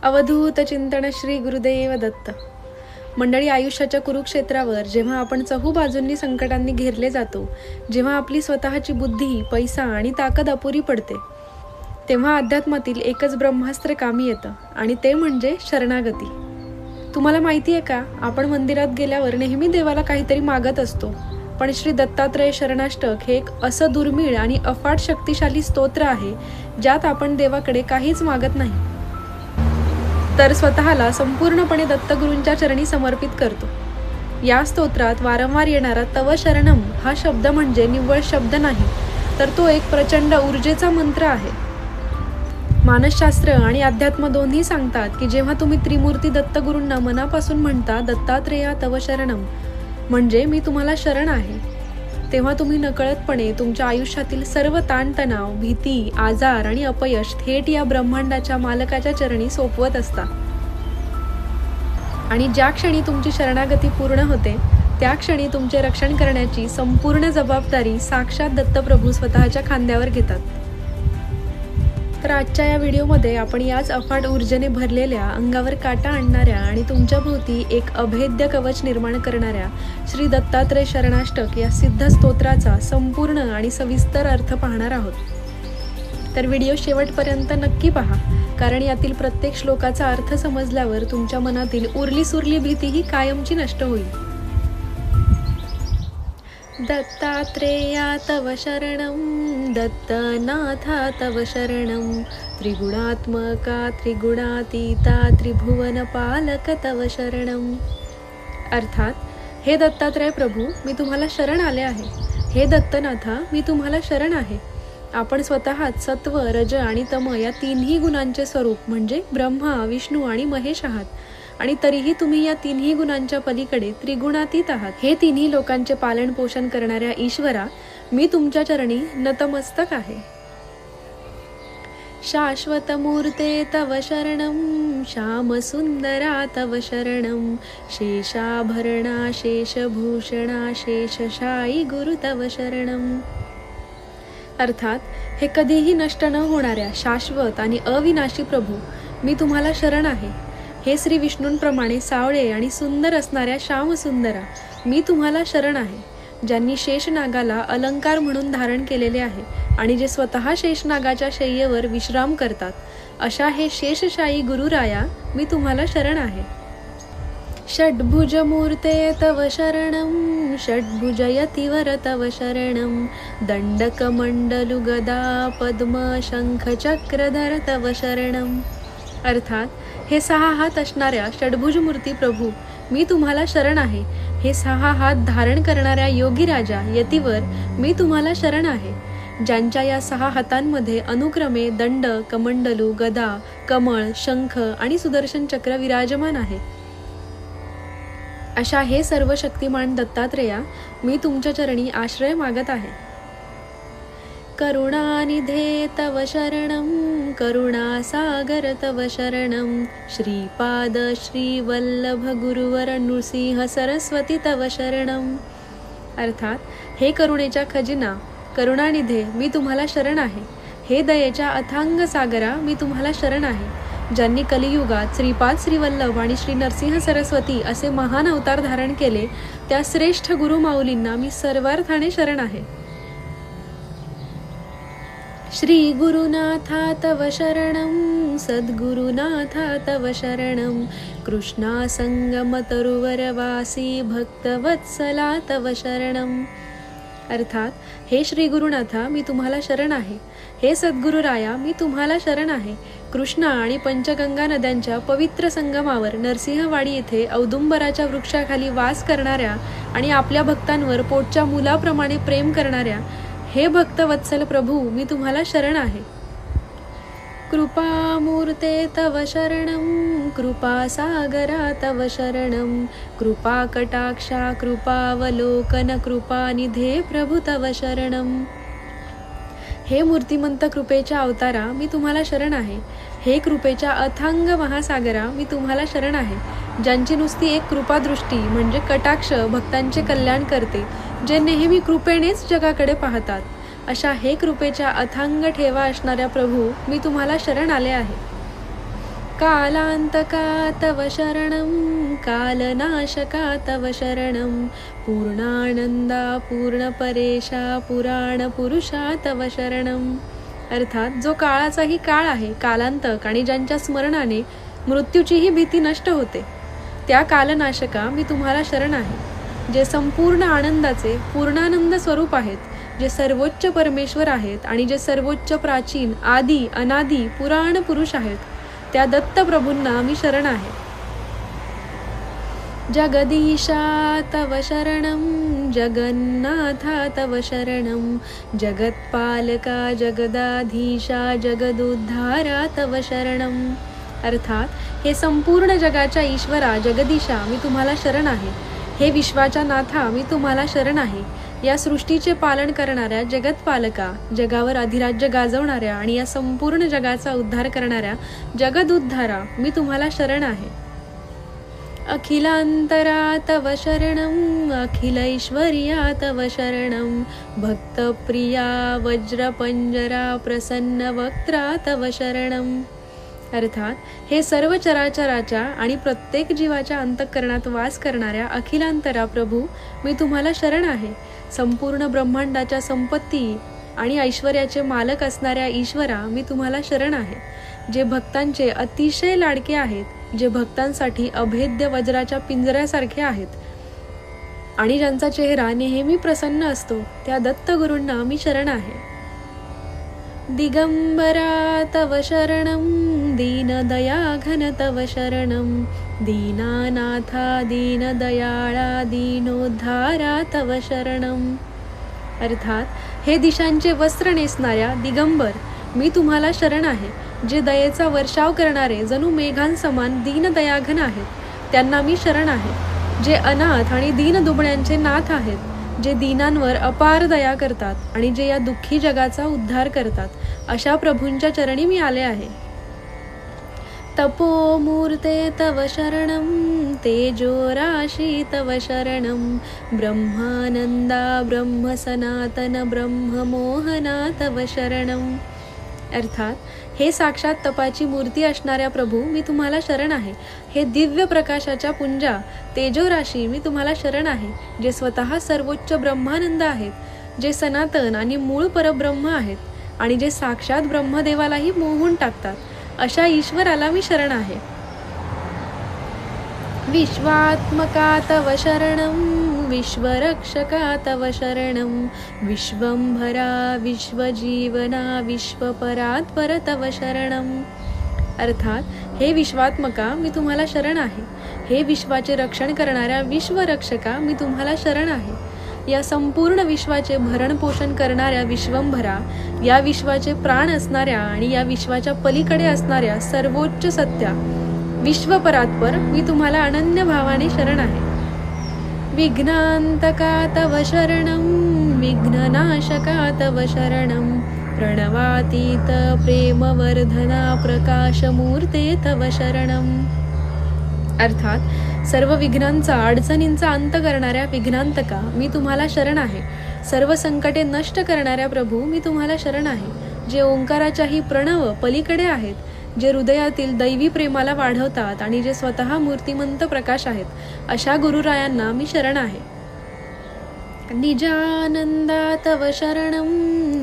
अवधूत चिंतन श्री गुरुदेव दत्त. मंडळी, आयुष्याच्या कुरुक्षेत्रावर जेव्हा आपण चहूबाजूंनी संकटांनी घेरले जातो, जेव्हा आपली स्वतःची बुद्धी, पैसा आणि ताकद अपुरी पडते, तेव्हा अध्यात्मातील एकच ब्रह्मास्त्र कामी येतं आणि ते म्हणजे शरणागती. तुम्हाला माहिती आहे का, आपण मंदिरात गेल्यावर नेहमी देवाला काहीतरी मागत असतो, पण श्री दत्तात्रय शरणाष्टक हे एक असं दुर्मिळ आणि अफाट शक्तिशाली स्तोत्र आहे ज्यात आपण देवाकडे काहीच मागत नाही, तर स्वतःला संपूर्णपणे दत्तगुरूंच्या चरणी समर्पित करतो. या स्तोत्रात वारंवार येणारा तव शरणम हा शब्द म्हणजे निव्वळ शब्द नाही, तर तो एक प्रचंड ऊर्जेचा मंत्र आहे. मानसशास्त्र आणि अध्यात्म दोन्ही सांगतात की जेव्हा तुम्ही त्रिमूर्ती दत्तगुरूंना मनापासून म्हणता, दत्तात्रेया तव शरणम, म्हणजे मी तुम्हाला शरण आहे, तेव्हा तुम्ही नकळतपणे तुमच्या आयुष्यातील सर्व ताणतणाव, भीती, आजार आणि अपयश थेट या ब्रह्मांडाच्या मालकाच्या चरणी सोपवत असता. आणि ज्या क्षणी तुमची शरणागती पूर्ण होते, त्या क्षणी तुमचे रक्षण करण्याची संपूर्ण जबाबदारी साक्षात दत्तप्रभू स्वतःच्या खांद्यावर घेतात. तर आजच्या या व्हिडिओमध्ये आपण याच अफाट ऊर्जेने भरलेल्या, अंगावर काटा आणणाऱ्या आणि तुमच्या भोवती एक अभेद्य कवच निर्माण करणाऱ्या श्री दत्तात्रय शरणाष्टक या सिद्ध स्तोत्राचा संपूर्ण आणि सविस्तर अर्थ पाहणार आहोत. तर व्हिडिओ शेवटपर्यंत नक्की पहा, कारण यातील प्रत्येक श्लोकाचा अर्थ समजल्यावर तुमच्या मनातील उरली सुरली भीतीही कायमची नष्ट होईल. दत्तात्रेया तव शरणं, दत्तनाथा तव शरणं, त्रिगुणात्मका त्रिगुणातीता त्रिभुवनपालक तव शरणं. अर्थात, हे दत्तात्रय प्रभू, मी तुम्हाला शरण आले आहे. हे दत्तनाथा, मी तुम्हाला शरण आहे. आपण स्वतःच सत्व, रज आणि तम या तिन्ही गुणांचे स्वरूप म्हणजे ब्रह्मा, विष्णू आणि महेश आहात, आणि तरीही तुम्ही या तिन्ही गुणांच्या पलीकडे त्रिगुणातीत आहात. हे तिन्ही लोकांचे पालन पोषण करणाऱ्या ईश्वरा, मी तुमच्या चरणी नतमस्तक आहे. शाश्वत मूर्ते तव शरणं, श्याम सुंदरा तव शरणं, शेषाभरणा शेषभूषणा शेषशायी गुरु तव शरणं. अर्थात, हे कधीही नष्ट न होणाऱ्या शाश्वत आणि अविनाशी प्रभू, मी तुम्हाला शरण आहे. हे श्री विष्णूंप्रमाणे सावळे आणि सुंदर असणाऱ्या श्यामसुंदरा, मी तुम्हाला शरण आहे. ज्यांनी शेषनागाला अलंकार म्हणून धारण केलेले आहे आणि जे स्वतः शेषनागाच्या शय्येवर विश्राम करतात, अशा हे शेषशायी गुरुराया, मी तुम्हाला शरण आहे. षड्भुज मूर्ते तव शरणं, षड्भुजयतिवर तव शरणं, दंडकमंडलु गदा पद्म शंख चक्रधर तव शरणं. अर्थात, हे 6 हात असणाऱ्या षड्भुज मूर्ती प्रभू, मी तुम्हाला शरण आहे. हे 6 हात धारण करणाऱ्या योगी राजा यतीवर, मी तुम्हाला शरण आहे. ज्यांच्या या 6 हातांमध्ये अनुक्रमे दंड, कमंडलू, गदा, कमळ, शंख आणि सुदर्शन चक्र विराजमान आहे, अशा हे सर्व शक्तिमान दत्तात्रेया, मी तुमच्या चरणी आश्रय मागत आहे. करुणानिधे तव शरणं, करुणासागर तव शरणं, श्रीपाद श्रीवल्लभ गुरुवर नृसिंह सरस्वती तव शरणं. अर्थात, हे करुणेच्या खजिना, करुणानिधे, मी तुम्हाला शरण आहे. हे दयेच्या अथांग सागरा, मी तुम्हाला शरण आहे. ज्यांनी कलियुगात श्रीपाद श्रीवल्लभ आणि श्री नरसिंह सरस्वती असे महान अवतार धारण केले, त्या श्रेष्ठ गुरुमाऊलींना मी सर्वार्थाने शरण आहे. श्री गुरुनाथा तव शरणं, सद्गुरुनाथा तव शरणं, कृष्णा संगम तरुवरवासी भक्तवत्सला तव शरणं. अर्थात, हे श्री गुरुनाथा, मी तुम्हाला शरण आहे. हे सद्गुरुराया, मी तुम्हाला शरण आहे. कृष्णा आणि पंचगंगा नद्यांच्या पवित्र संगमावर नरसिंहवाडी येथे औदुंबराच्या वृक्षाखाली वास करणाऱ्या आणि आपल्या भक्तांवर पोटच्या मुलाप्रमाणे प्रेम करणाऱ्या हे भक्तवत्सल प्रभू, मी तुम्हाला शरण आहे. कृपामूर्ते तव शरणं, कृपासागरा तव शरणं, कृपाकटाक्षा कृपावलोकन कृपानिधे प्रभू तव शरणं. हे मूर्तिमंत कृपेच्या अवतारा, मी तुम्हाला शरण आहे. हे कृपेच्या अथांग महासागरा, मी तुम्हाला शरण आहे. ज्यांची नुसती एक कृपादृष्टी म्हणजे कटाक्ष भक्तांचे कल्याण करते, जे नेहमी कृपेनेच जगाकडे पाहतात, अशा हे कृपेच्या अथांग ठेवा असणाऱ्या प्रभू, मी तुम्हाला शरण आले आहे. कालांतका तव शरणं कालनाशका तव शरणं पूर्णानंदा पूर्णपरेशा पुराणपुरुषा तव शरणं. अर्थात जो काळाचाही काळ आहे, कालांतक, आणि ज्यांच्या स्मरणाने मृत्यूचीही भीती नष्ट होते, त्या कालनाशका मी तुम्हाला शरण आहे. जे संपूर्ण आनंदाचे पूर्णानंद स्वरूप आहेत, जे सर्वोच्च परमेश्वर आहेत आणि जे सर्वोच्च प्राचीन आदी अनादी पुराण पुरुष आहेत, त्या दत्त प्रभूंना मी शरण आहे. जगदीशा तव शरणं जगन्नाथा तव शरणं जगत्पालका जगदाधीशा जगदुद्धारा तव शरणं. अर्थात हे संपूर्ण जगाच्या ईश्वरा जगदीशा मी तुम्हाला शरण आहे. हे विश्वाच्या नाथा मी तुम्हाला शरण आहे. या सृष्टीचे पालन करणाऱ्या जगत्पालका, जगावर अधिराज्य गाजवणाऱ्या आणि या संपूर्ण जगाचा उद्धार करणाऱ्या जगदुद्धारा मी तुम्हाला शरण आहे. अखिलांतरा तव शरणं अखिल ऐश्वर्या तव शरणं भक्तप्रिया वज्रपंजरा प्रसन्न वक्त्रा तव शरणं. अर्थात हे सर्व चराचराच्या आणि प्रत्येक जीवाच्या अंतःकरणात वास करणाऱ्या अखिलांतरा प्रभू मी तुम्हाला शरण आहे. संपूर्ण ब्रह्मांडाच्या संपत्ती आणि ऐश्वर्याचे मालक असणाऱ्या ईश्वरा मी तुम्हाला शरण आहे. जे भक्तांचे अतिशय लाडके आहेत, जे भक्तांसाठी अभेद्य वज्राच्या पिंजऱ्यासारखे आहेत आणि ज्यांचा चेहरा नेहमी प्रसन्न असतो, त्या दत्तगुरूंना मी शरण आहे. दिगंबरा तव शरणं दीनदयाघन तव शरणं दीनानाथा दीनदयाळा दीनोद्धारा तव शरणं. अर्थात हे दिशांचे वस्त्र नेसणाऱ्या दिगंबर मी तुम्हाला शरण आहे. जे दयेचा वर्षाव करणारे जणू मेघांसमान दीनदयाघन आहेत, त्यांना मी शरण आहे. जे अनाथ आणि दीनदुबळ्यांचे नाथ आहेत, जे दीनांवर अपार दया करतात आणि जे या दुःखी जगाचा उद्धार करतात, अशा प्रभूंच्या चरणी मी आले आहे. तपोमूर्ते तव शरणं तेजोराशी तव शरणं ब्रह्मानंदा ब्रह्मसनातन ब्रह्ममोहना तव शरणं. अर्थात हे साक्षात तपाची मूर्ती असणाऱ्या प्रभू मी तुम्हाला शरण आहे. हे दिव्य प्रकाशाच्या पुंजा तेजोराशी मी तुम्हाला शरण आहे. जे स्वतः सर्वोच्च ब्रह्मानंद आहेत, जे सनातन आणि मूळ परब्रह्म आहेत आणि जे साक्षात ब्रह्मदेवालाही मोहून टाकतात, अशा ईश्वराला मी शरण आहे. विश्वात्मका तव शरणं विश्वरक्षका तव शरणं विश्वंभरा विश्वजीवना विश्वपरात्पर तव शरणं. अर्थात हे विश्वात्मका मी तुम्हाला शरण आहे. हे विश्वाचे रक्षण करणाऱ्या विश्वरक्षका मी तुम्हाला शरण आहे. या संपूर्ण विश्वाचे भरण पोषण करणाऱ्या विश्वंभरा, या विश्वाचे प्राण असणाऱ्या आणि या विश्वाच्या पलीकडे असणाऱ्या सर्वोच्च सत्या विश्वपरात्पर मी तुम्हाला अनन्य भावाने शरण आहे. विघ्नांतका तव शरणं विघ्ननाशका तव शरणं प्रणवातीत प्रेमवर्धना प्रकाशमूर्ते तव शरणं. अर्थात सर्व विघ्नांचा अडचणींचा अंत करणाऱ्या विघ्नांतका मी तुम्हाला शरण आहे. सर्व संकटे नष्ट करणाऱ्या प्रभू मी तुम्हाला शरण आहे. जे ओंकाराच्याही प्रणव पलीकडे आहेत, जे हृदयातील दैवी प्रेमाला वाढवतात आणि जे स्वतः मूर्तिमंत प्रकाश आहेत, अशा गुरुरायांना मी शरण आहे. निजानंदा तव शरणं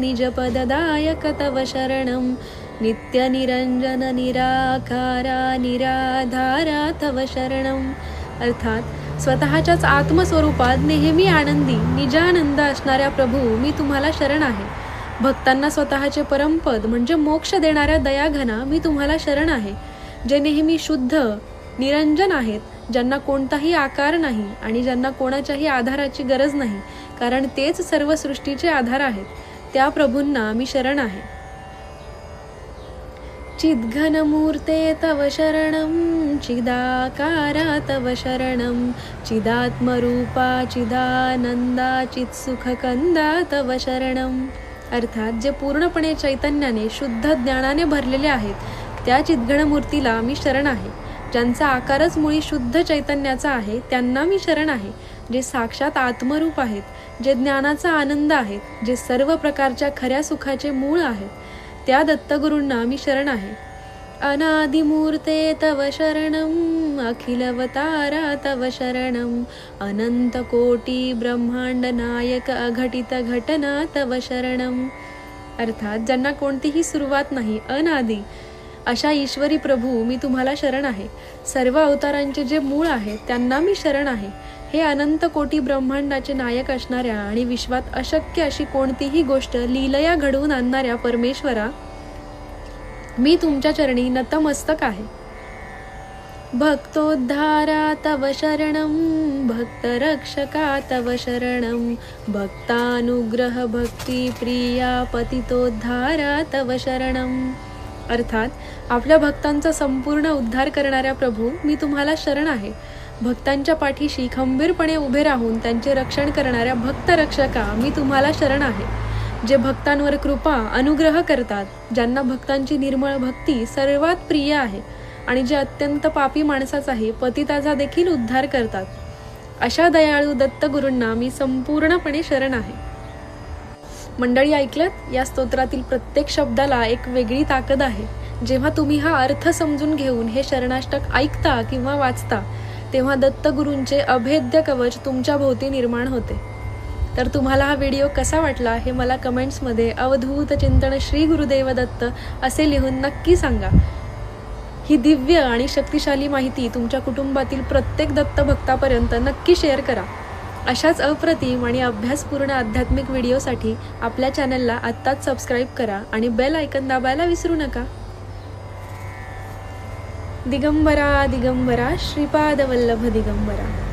निजपददायक तव शरणं नित्यनिरंजन निराकारा निराधारा तव शरणं. अर्थात स्वतःच्याच आत्मस्वरूपात नेहमी आनंदी निजानंद असणाऱ्या प्रभू मी तुम्हाला शरण आहे. भक्तांना स्वतःचे परमपद म्हणजे मोक्ष देणाऱ्या दयाघना मी तुम्हाला शरण आहे. जे नेहमी शुद्ध निरंजन आहेत, ज्यांना कोणताही आकार नाही आणि ज्यांना कोणाच्याही आधाराची गरज नाही, कारण तेच सर्व सृष्टीचे आधार आहेत, त्या प्रभूंना मी शरण आहे. चिद्घनमूर्ते तव शरणं चिदाकारा तव शरणं चिदात्मरूपा चिदानंदा चित्सुखकंदा तव शरणं. अर्थात जे पूर्णपणे चैतन्याने शुद्ध ज्ञानाने भरलेले आहेत, त्या चिद्घनमूर्तीला मी शरण आहे. ज्यांचा आकारच मुळी शुद्ध चैतन्याचा आहे, त्यांना मी शरण आहे. जे साक्षात आत्मरूप आहेत, जे ज्ञानाचा आनंद आहेत, जे सर्व प्रकारच्या खऱ्या सुखाचे मूळ आहेत, त्या दत्तगुरूंना मी शरण आहे. अनादिमूर्ते तव शरणम् अखिलवतारा तव शरणम् अनंतकोटी ब्रह्मांड नायक अघटित घटना तव शरणम्. अर्थात ज्यांना कोणतीही सुरुवात नाही, अनादी अशा ईश्वरी प्रभू मी तुम्हाला शरण आहे. सर्व अवतारांचे जे मूळ आहे त्यांना मी शरण आहे. हे अनंत कोटी ब्रह्मांडाचे नायक असणाऱ्या आणि विश्वात अशक्य अशी कोणतीही गोष्ट लीलया घडवून आणणाऱ्या परमेश्वरा, मी तुमच्या चरणी नतमस्तक आहे. भक्तोद्धारा तव शरणं भक्तरक्षका तव शरणं भक्तानुग्रह भक्ती प्रिया पतितोद्धारा तव शरणं. अर्थात आपल्या भक्तांचा संपूर्ण उद्धार करणाऱ्या प्रभू मी तुम्हाला शरण आहे. भक्तांच्या पाठीशी खंबीरपणे उभे राहून त्यांचे रक्षण करणाऱ्या भक्तरक्षका मी तुम्हाला शरण आहे. जे भक्तांवर कृपा अनुग्रह करतात, ज्यांना भक्तांची निर्मळ भक्ती सर्वात प्रिय आहे आणि जे अत्यंत पापी माणसाचाही पतिताचा देखील उद्धार करतात, अशा दयाळू दत्तगुरूंना मी संपूर्णपणे शरण आहे. मंडळी, ऐकलत? या स्तोत्रातील प्रत्येक शब्दाला एक वेगळी ताकद आहे. जेव्हा तुम्ही हा अर्थ समजून घेऊन हे शरणाष्टक ऐकता किंवा वाचता, तेव्हा दत्तगुरूंचे अभेद्य कवच तुमच्या भोवती निर्माण होते. तर तुम्हाला हा व्हिडिओ कसा वाटला हे मला कमेंट्समध्ये अवधूत चिंतन श्री गुरुदेव दत्त असे लिहून नक्की सांगा. ही दिव्य आणि शक्तिशाली माहिती तुमच्या कुटुंबातील प्रत्येक दत्तभक्तापर्यंत नक्की शेअर करा. अशाच अप्रतिम आणि अभ्यासपूर्ण आध्यात्मिक व्हिडिओसाठी आपल्या चॅनलला आत्ताच सबस्क्राईब करा आणि बेल आयकन दाबायला विसरू नका. दिगंबरा दिगंबरा श्रीपाद वल्लभ दिगंबरा.